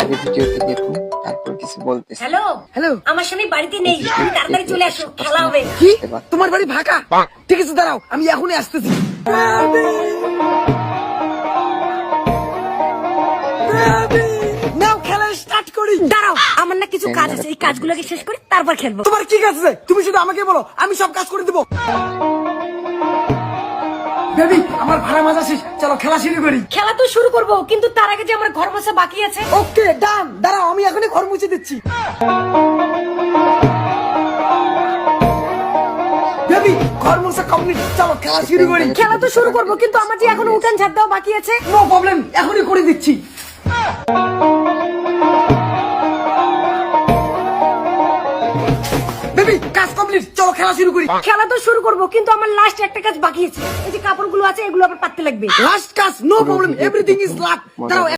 আগে ভিডিওটি দেখুন, তারপর কিছু বলতেছি। হ্যালো হ্যালো, আমার স্বামী বাড়িতে নেই, তুমি তাড়াতাড়ি চলে আসো, খেলা হবে। কি তোমার বাড়ি ফাঁকা? ঠিক আছে, দাঁড়াও, আমি এখনই আসতেছি। নাও খেলা স্টার্ট করি। দাঁড়াও, আমার না কিছু কাজ আছে, এই কাজগুলোকে শেষ করি তারপর খেলবো। তোমার কি কাজ আছে? তুমি শুধু আমাকে বলো, আমি সব কাজ করে দেবো। বেবি, আমার ভাড়া মাছ আসিস, চলো খেলা শুরু করি। খেলা তো শুরু করবো, কিন্তু তার আগে যে আমার ঘর মোছা বাকি আছে। ওকে ডান, দাঁড়াও, আমি এখনই ঘর মুছে দিচ্ছি। বেবি, ঘর মুছা কমপ্লিট, চলো খেলা শুরু করি। খেলা তো শুরু করবো, কিন্তু আমার যে এখনো উঠান ঝাড় দেওয়া বাকি আছে। নো প্রবলেম, এখনই করে দিচ্ছি। বেবি, কাজ কমপ্লিট, চলো খেলা শুরু করি। খেলা তো শুরু করবো, কিন্তু আমার লাস্ট একটা কাজ বাকি আছে। এই যে কাপড়গুলো আছে, এগুলো আবার পাততে লাগবে। লাস্ট কাজ, no problem, everything is love. দাঁড়াও,